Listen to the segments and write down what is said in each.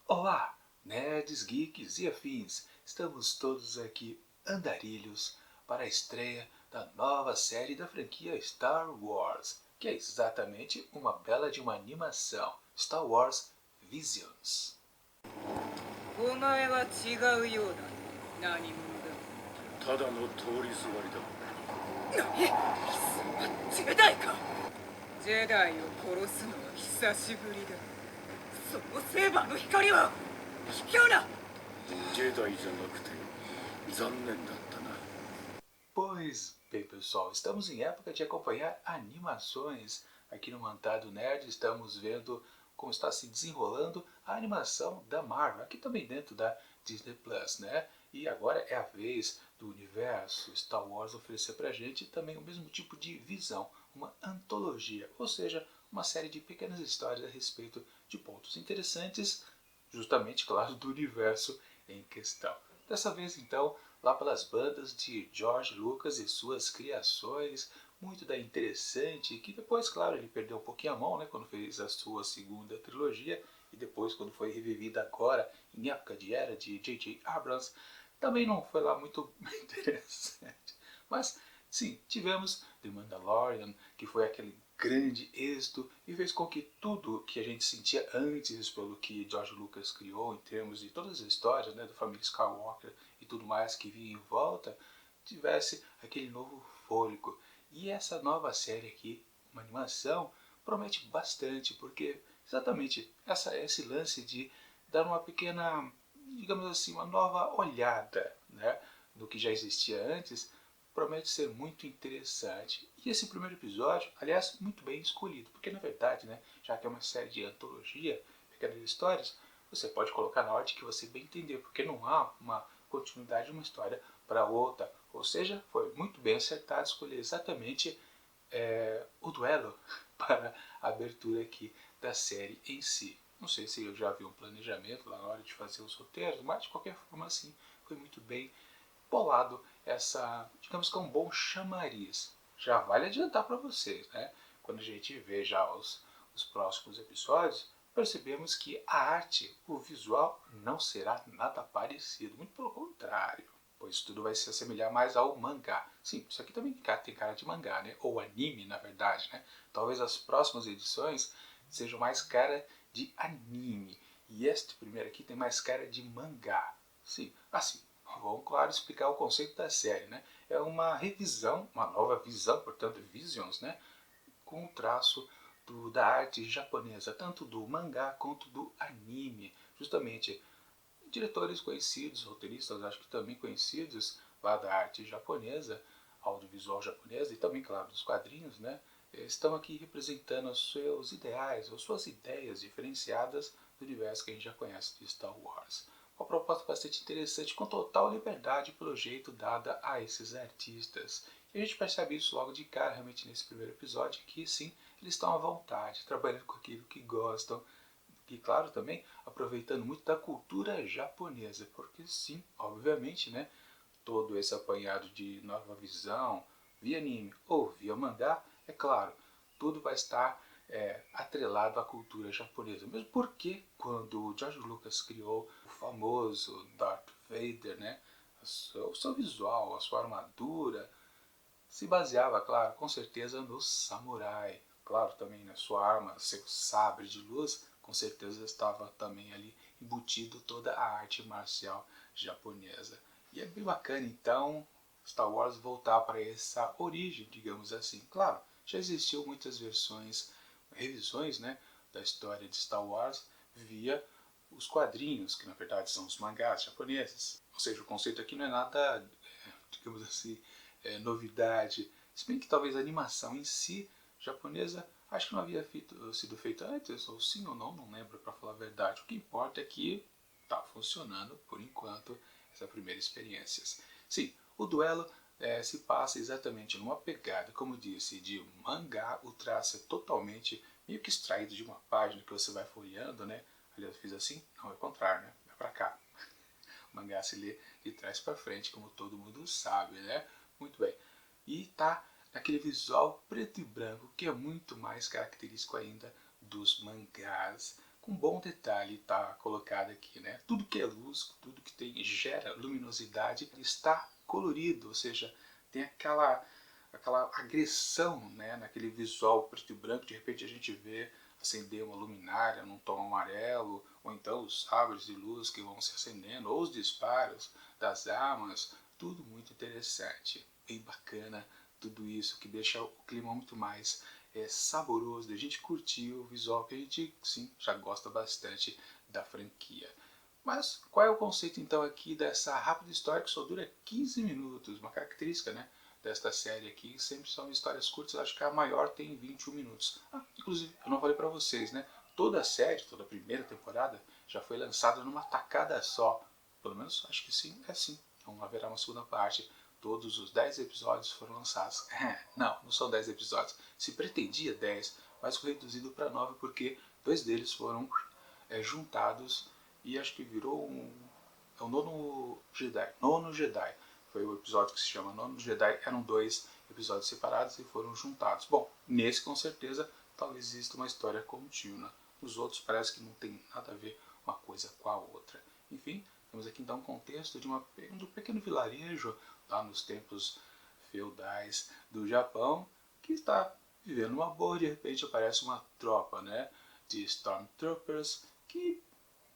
Olá, nerds, geeks e afins! Estamos todos aqui andarilhos para a estreia da nova série da franquia Star Wars, que é exatamente uma bela de uma animação, Star Wars Visions. お前は違うようだ。何者だ。ただの通りすがりだ。何？貴様ジェダイか。ジェダイを殺すのは久しぶりだ。そのセーバーの光は卑怯な。ジェダイじゃなくて残念だったな。 Pois bem, pessoal, estamos em época de acompanhar animações. Aqui no Mantado Nerd estamos vendo como está se desenrolando a animação da Marvel, aqui também dentro da Disney Plus, né? E agora é a vez do universo Star Wars oferecer pra gente também o mesmo tipo de visão, uma antologia, ou seja, uma série de pequenas histórias a respeito de pontos interessantes, justamente, claro, do universo em questão. Dessa vez, então, lá pelas bandas de George Lucas e suas criações, muito da interessante, que depois, claro, ele perdeu um pouquinho a mão, né, quando fez a sua segunda trilogia, e depois quando foi revivida agora, em época de era de J.J. Abrams, também não foi lá muito interessante. Mas, sim, tivemos The Mandalorian, que foi aquele grande êxito e fez com que tudo que a gente sentia antes pelo que George Lucas criou em termos de todas as histórias, né, do família Skywalker e tudo mais que vinha em volta, tivesse aquele novo fôlego. E essa nova série aqui, uma animação, promete bastante, porque exatamente esse lance de dar uma pequena, digamos assim, uma nova olhada, né, do que já existia antes, promete ser muito interessante. E esse primeiro episódio, aliás, muito bem escolhido, porque na verdade, né, já que é uma série de antologia, pequenas histórias, você pode colocar na ordem que você bem entender, porque não há uma continuidade de uma história para outra. Ou seja, foi muito bem acertado escolher exatamente o duelo para a abertura aqui da série em si. Não sei se eu já vi um planejamento lá na hora de fazer os roteiros, mas de qualquer forma assim, foi muito bem bolado essa, digamos que é um bom chamariz. Já vale adiantar para vocês, né? Quando a gente vê já os próximos episódios, percebemos que a arte, o visual, não será nada parecido. Muito pelo contrário, pois tudo vai se assemelhar mais ao mangá. Sim, isso aqui também tem cara de mangá, né? Ou anime, na verdade, né? Talvez as próximas edições sejam mais cara de anime. E este primeiro aqui tem mais cara de mangá. Sim, assim, vamos, claro, explicar o conceito da série, né? É uma revisão, uma nova visão, portanto, Visions, né? Com o traço da arte japonesa, tanto do mangá quanto do anime. Justamente, diretores conhecidos, roteiristas, acho que também conhecidos lá da arte japonesa, audiovisual japonesa e também, claro, dos quadrinhos, né? Estão aqui representando os seus ideais, ou suas ideias diferenciadas do universo que a gente já conhece de Star Wars. Uma proposta bastante interessante, com total liberdade pelo jeito dada a esses artistas. E a gente percebe isso logo de cara, realmente nesse primeiro episódio, que sim, eles estão à vontade, trabalhando com aquilo que gostam, e claro também aproveitando muito da cultura japonesa, porque sim, obviamente, né, todo esse apanhado de nova visão, via anime ou via mangá, é claro, tudo vai estar atrelado à cultura japonesa. Mesmo porque quando o George Lucas criou o famoso Darth Vader, né, o seu visual, a sua armadura, se baseava, claro, com certeza no samurai. Claro, também na sua arma, seu sabre de luz, com certeza estava também ali embutido toda a arte marcial japonesa. E é bem bacana, então, Star Wars voltar para essa origem, digamos assim. Claro, já existiu muitas versões, revisões, né, da história de Star Wars via os quadrinhos, que na verdade são os mangás japoneses. Ou seja, o conceito aqui não é nada, digamos assim, novidade. Se bem que talvez a animação em si, japonesa, acho que não havia sido feita antes, ou sim ou não, não lembro para falar a verdade. O que importa é que está funcionando, por enquanto, essa primeira experiência. Sim, o duelo se passa exatamente numa pegada, como disse, de mangá. O traço é totalmente meio que extraído de uma página que você vai folheando, né? Aliás, eu fiz assim? Não, é o contrário, né? É para cá. O mangá se lê de trás para frente, como todo mundo sabe, né? Muito bem. E tá naquele visual preto e branco, que é muito mais característico ainda dos mangás, um bom detalhe está colocado aqui, né? Tudo que é luz, tudo que gera luminosidade está colorido, ou seja, tem aquela agressão, né, naquele visual preto e branco. De repente a gente vê acender uma luminária num tom amarelo, ou então os sabres de luz que vão se acendendo, ou os disparos das armas, tudo muito interessante, bem bacana, tudo isso que deixa o clima muito mais saboroso, a gente curtir o visual que a gente, sim, já gosta bastante da franquia. Mas qual é o conceito então aqui dessa rápida história que só dura 15 minutos? Uma característica, né, desta série aqui sempre são histórias curtas, acho que a maior tem 21 minutos. Inclusive, eu não falei para vocês, né, toda a série, toda a primeira temporada já foi lançada numa tacada só. Pelo menos acho que sim, é sim. Então haverá uma segunda parte. Todos os 10 episódios foram lançados. Não são 10 episódios. Se pretendia 10, mas foi reduzido para 9 porque 2 deles foram juntados e acho que virou é o Nono Jedi. Nono Jedi. Foi o episódio que se chama Nono Jedi. Eram 2 episódios separados e foram juntados. Bom, nesse com certeza talvez exista uma história contínua. Nos outros parece que não tem nada a ver uma coisa com a outra. Enfim, temos aqui então um contexto de um pequeno vilarejo lá nos tempos feudais do Japão, que está vivendo uma boa. De repente aparece uma tropa, né, de Stormtroopers que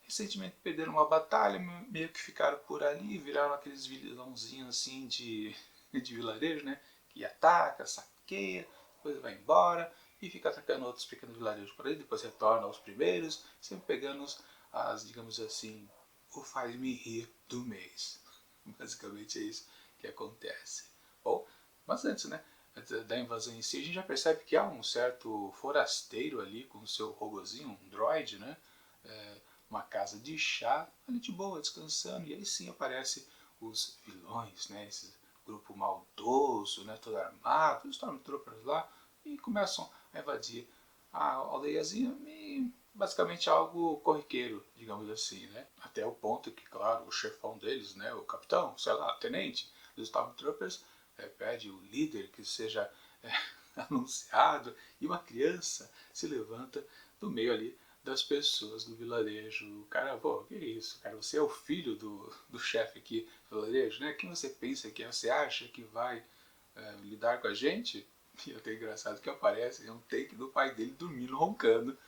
recentemente perderam uma batalha, meio que ficaram por ali, viraram aqueles vilãozinhos assim de vilarejo, né, que ataca, saqueia, depois vai embora e fica atacando outros pequenos vilarejos por aí, depois retorna aos primeiros, sempre pegando as, digamos assim, o faz-me rir do mês. Basicamente é isso que acontece. Bom, mas antes, né, da invasão em si, a gente já percebe que há um certo forasteiro ali com o seu robozinho, um droid, né, uma casa de chá, ali de boa, descansando, e aí sim aparecem os vilões, né, esse grupo maldoso, né, todo armado, os Stormtroopers lá, e começam a invadir a aldeiazinha e basicamente algo corriqueiro, digamos assim, né? Até o ponto que, claro, o chefão deles, né, o capitão, sei lá, tenente dos Stormtroopers, pede o líder que seja anunciado, e uma criança se levanta do meio ali das pessoas do vilarejo. O cara, pô, que isso, cara? Você é o filho do chefe aqui do vilarejo, né? Quem você pensa que é? Você acha que vai lidar com a gente? E até engraçado que aparece um take do pai dele dormindo, roncando,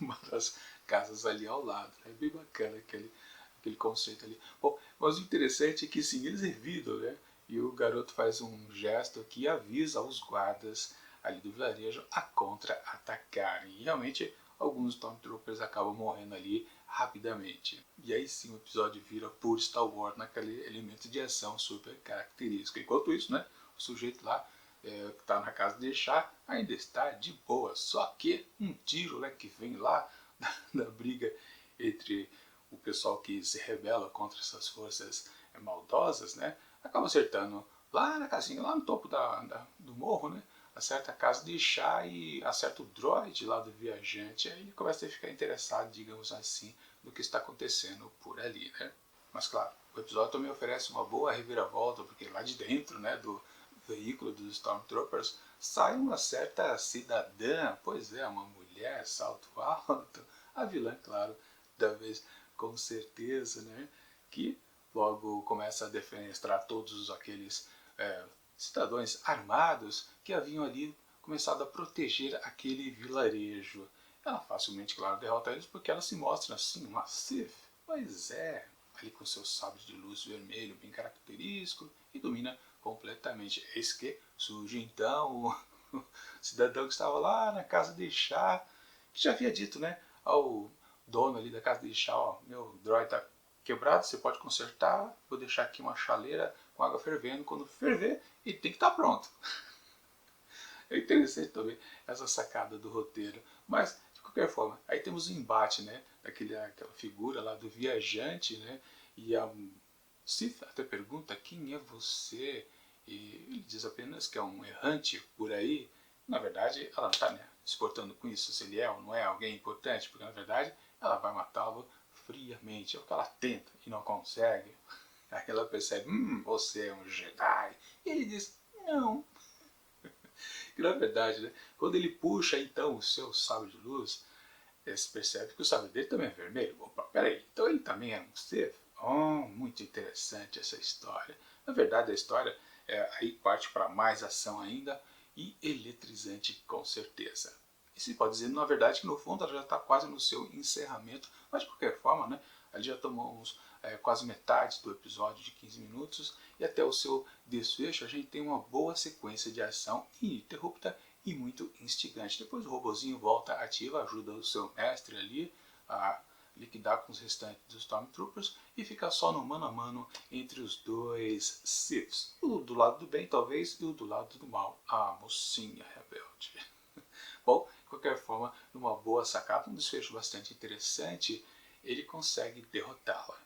numa das casas ali ao lado. É bem bacana aquele conceito ali. Bom, mas o interessante é que sim, eles revidam, né? E o garoto faz um gesto que avisa aos guardas ali do vilarejo a contra-atacarem. E realmente alguns Stormtroopers acabam morrendo ali rapidamente. E aí sim o episódio vira por Star Wars naquele elemento de ação super característico. Enquanto isso, né, o sujeito lá que está na casa de chá ainda está de boa. Só que um tiro, né, que vem lá da briga entre o pessoal que se rebela contra essas forças maldosas, né, acaba acertando lá na casinha, lá no topo do morro, né, acerta a casa de chá e acerta o droid lá do viajante. Aí ele começa a ficar interessado, digamos assim, no que está acontecendo por ali, né. Mas claro, o episódio também oferece uma boa reviravolta, porque lá de dentro, né, do veículo dos Stormtroopers sai uma certa cidadã, pois é, uma mulher, salto alto, a vilã, claro, da vez com certeza, né, que logo começa a defenestrar todos aqueles cidadãos armados que haviam ali começado a proteger aquele vilarejo. Ela facilmente, claro, derrota eles porque ela se mostra assim, uma Sith, pois é, ali com seu sabre de luz vermelho bem característico e domina completamente. Eis que surge então o cidadão que estava lá na casa de chá, que já havia dito, né, ao dono ali da casa de chá, ó, meu droid está quebrado, você pode consertar, vou deixar aqui uma chaleira com água fervendo, quando ferver, ele tem que estar pronto. É interessante também essa sacada do roteiro, mas de qualquer forma, aí temos o embate, né, aquela figura lá do viajante, né, e a Sith até pergunta quem é você, e ele diz apenas que é um errante por aí. Na verdade, ela não está, né, se portando com isso, se ele é ou não é alguém importante, porque na verdade ela vai matá-lo friamente. É o que ela tenta e não consegue. Aí ela percebe, você é um Jedi. E ele diz, não. E na verdade, né, quando ele puxa então o seu sabre de luz, Você percebe que o sabre dele também é vermelho. Opa, peraí, então ele também é um Sith? Oh, muito interessante essa história. Na verdade, a história aí parte para mais ação ainda e eletrizante com certeza. E se pode dizer, na verdade, que no fundo ela já está quase no seu encerramento, mas de qualquer forma, né, ali já tomamos quase metade do episódio de 15 minutos e até o seu desfecho a gente tem uma boa sequência de ação ininterrupta e muito instigante. Depois o robozinho volta ativa, ajuda o seu mestre ali a liquidar com os restantes dos Stormtroopers e fica só no mano a mano entre os dois Siths. O do lado do bem, talvez, e o do lado do mal, a mocinha rebelde. Bom, de qualquer forma, numa boa sacada, um desfecho bastante interessante, ele consegue derrotá-la.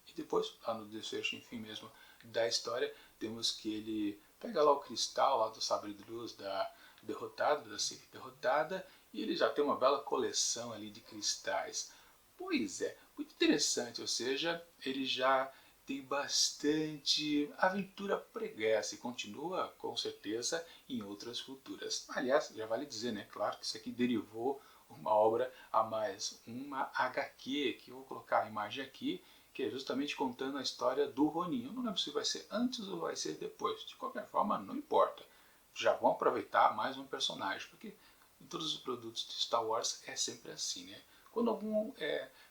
E depois, lá no desfecho, enfim mesmo, da história, temos que ele pega lá o cristal lá do sabre de luz da derrotada, da Sith derrotada, e ele já tem uma bela coleção ali de cristais. Pois é, muito interessante, ou seja, ele já tem bastante aventura pregressa e continua com certeza em outras futuras. Aliás, já vale dizer, né, claro que isso aqui derivou uma obra a mais, uma HQ, que eu vou colocar a imagem aqui, que é justamente contando a história do Ronin. Eu não lembro se vai ser antes ou vai ser depois, de qualquer forma não importa. Já vão aproveitar mais um personagem, porque em todos os produtos de Star Wars é sempre assim, né? Quando algum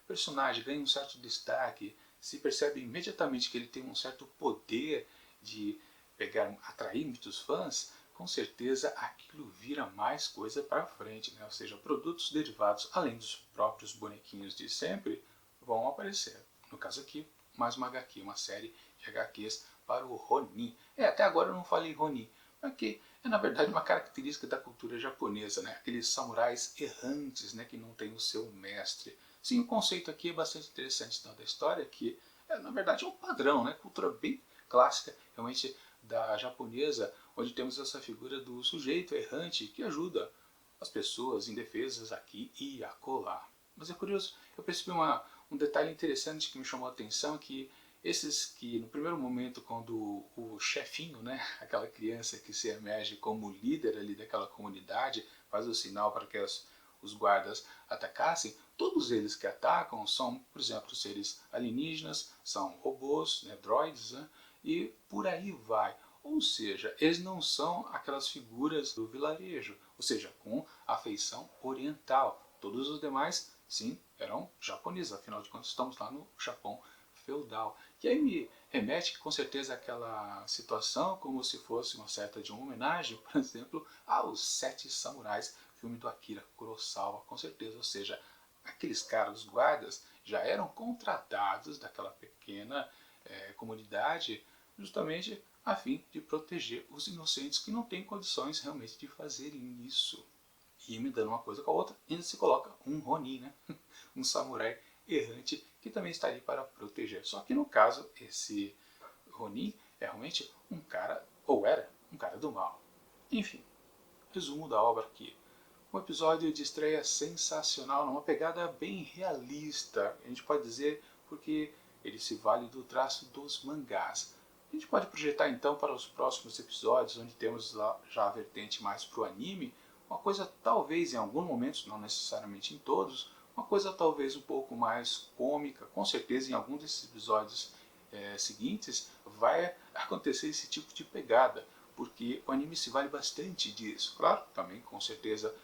personagem ganha um certo destaque, se percebe imediatamente que ele tem um certo poder de atrair muitos fãs, com certeza aquilo vira mais coisa para frente, né? Ou seja, produtos derivados além dos próprios bonequinhos de sempre vão aparecer. No caso aqui, mais uma HQ, uma série de HQs para o Ronin. Até agora eu não falei Ronin, que é na verdade uma característica da cultura japonesa, né? Aqueles samurais errantes, né, que não tem o seu mestre. Sim, o conceito aqui é bastante interessante da história, que na verdade é um padrão, né? Cultura bem clássica, realmente da japonesa, onde temos essa figura do sujeito errante que ajuda as pessoas indefesas aqui e acolá. Mas é curioso, eu percebi um detalhe interessante que me chamou a atenção, que esses que no primeiro momento, quando o chefinho, né, aquela criança que se emerge como líder ali daquela comunidade, faz o sinal para que os guardas atacassem, todos eles que atacam são, por exemplo, seres alienígenas, são robôs, né, droids, né, e por aí vai. Ou seja, eles não são aquelas figuras do vilarejo, ou seja, com a feição oriental. Todos os demais, sim, eram japoneses, afinal de contas estamos lá no Japão feudal. E aí me remete com certeza àquela situação como se fosse uma certa de uma homenagem, por exemplo, aos Sete Samurais, filme do Akira Kurosawa, com certeza. Ou seja, aqueles caras, os guardas, já eram contratados daquela pequena comunidade justamente a fim de proteger os inocentes que não têm condições realmente de fazerem isso. E me dando uma coisa com a outra, ainda se coloca um Ronin, né? Um samurai errante que também está ali para proteger. Só que no caso, esse Ronin é realmente um cara, ou era, um cara do mal. Enfim, resumo da obra aqui. Um episódio de estreia sensacional, numa pegada bem realista, a gente pode dizer, porque ele se vale do traço dos mangás. A gente pode projetar então para os próximos episódios, onde temos lá já a vertente mais para o anime, uma coisa talvez em alguns momentos, não necessariamente em todos, uma coisa talvez um pouco mais cômica. Com certeza em algum desses episódios seguintes vai acontecer esse tipo de pegada, porque o anime se vale bastante disso. Claro, também com certeza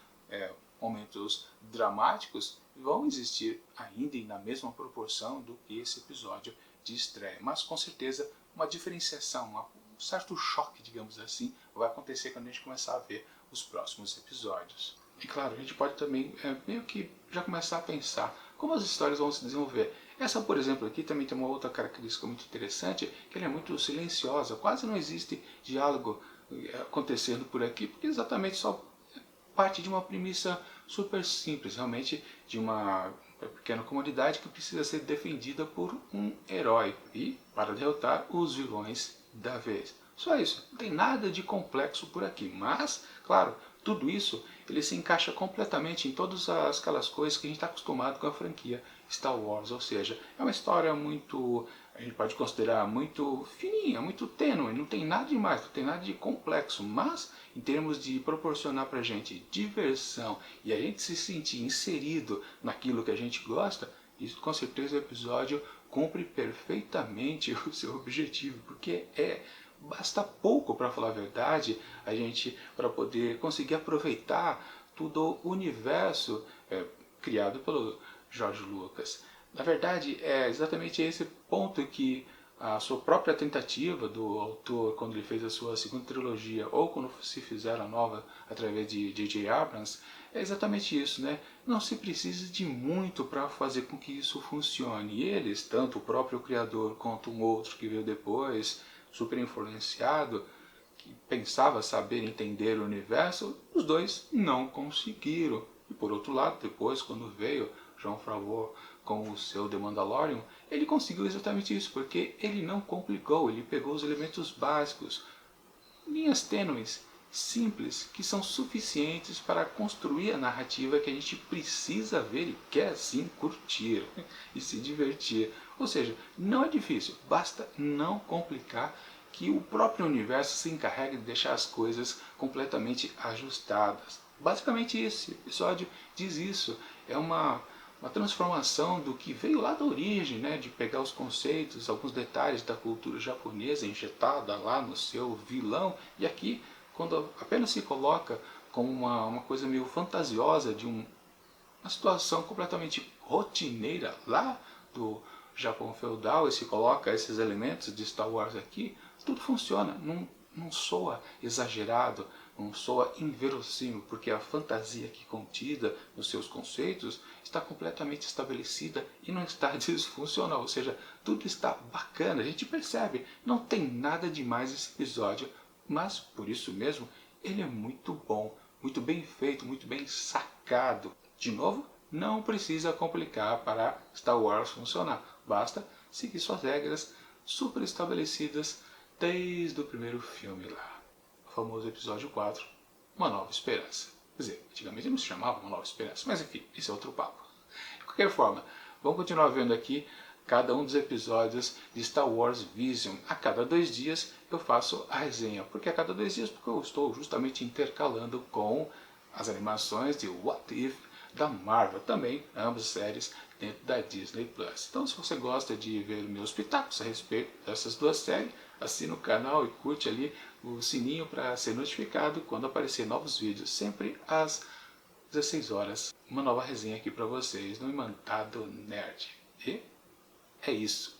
momentos dramáticos vão existir ainda e na mesma proporção do que esse episódio de estreia, mas com certeza uma diferenciação, um certo choque, digamos assim, vai acontecer quando a gente começar a ver os próximos episódios. E claro, a gente pode também meio que já começar a pensar como as histórias vão se desenvolver. Essa, por exemplo, aqui também tem uma outra característica muito interessante, que ela é muito silenciosa, quase não existe diálogo acontecendo por aqui, porque exatamente só parte de uma premissa super simples, realmente de uma pequena comunidade que precisa ser defendida por um herói e para derrotar os vilões da vez. Só isso, não tem nada de complexo por aqui, mas, claro, tudo isso ele se encaixa completamente em todas aquelas coisas que a gente está acostumado com a franquia Star Wars, ou seja, é uma história muito, a gente pode considerar muito fininha, muito tênue, não tem nada de mais, não tem nada de complexo, mas em termos de proporcionar pra gente diversão e a gente se sentir inserido naquilo que a gente gosta, isso com certeza o episódio cumpre perfeitamente o seu objetivo, porque basta pouco, para falar a verdade, a gente para poder conseguir aproveitar todo o universo criado pelo George Lucas. Na verdade, é exatamente esse ponto que a sua própria tentativa do autor, quando ele fez a sua segunda trilogia, ou quando se fizer a nova através de J.J. Abrams, é exatamente isso, né? Não se precisa de muito para fazer com que isso funcione. E eles, tanto o próprio criador quanto um outro que veio depois, super influenciado, que pensava saber entender o universo, os dois não conseguiram. E por outro lado, depois, quando veio Jon Favreau com o seu The Mandalorian, ele conseguiu exatamente isso, porque ele não complicou, ele pegou os elementos básicos, linhas tênues, simples, que são suficientes para construir a narrativa que a gente precisa ver e quer sim curtir e se divertir. Ou seja, não é difícil, basta não complicar, que o próprio universo se encarrega de deixar as coisas completamente ajustadas. Basicamente esse episódio diz isso, é uma transformação do que veio lá da origem, né, de pegar os conceitos, alguns detalhes da cultura japonesa injetada lá no seu vilão, e aqui, quando apenas se coloca como uma coisa meio fantasiosa de uma situação completamente rotineira lá do Japão feudal, e se coloca esses elementos de Star Wars aqui, tudo funciona, não soa exagerado, não soa inverossímil, porque a fantasia aqui contida nos seus conceitos está completamente estabelecida e não está disfuncional, ou seja, tudo está bacana, a gente percebe, não tem nada demais esse episódio, mas por isso mesmo ele é muito bom, muito bem feito, muito bem sacado. De novo, não precisa complicar para Star Wars funcionar, basta seguir suas regras super estabelecidas desde o primeiro filme lá, o famoso episódio 4, Uma Nova Esperança. Quer dizer, antigamente não se chamava Uma Nova Esperança, mas enfim, esse é outro papo. De qualquer forma, vamos continuar vendo aqui cada um dos episódios de Star Wars Vision. A cada 2 dias eu faço a resenha. Por que a cada 2 dias? Porque eu estou justamente intercalando com as animações de What If da Marvel, também ambas séries dentro da Disney Plus. Então, se você gosta de ver meus pitacos a respeito dessas duas séries, assina o canal e curte ali o sininho para ser notificado quando aparecer novos vídeos, sempre às 16 horas. Uma nova resenha aqui para vocês no Imantado Nerd. E é isso.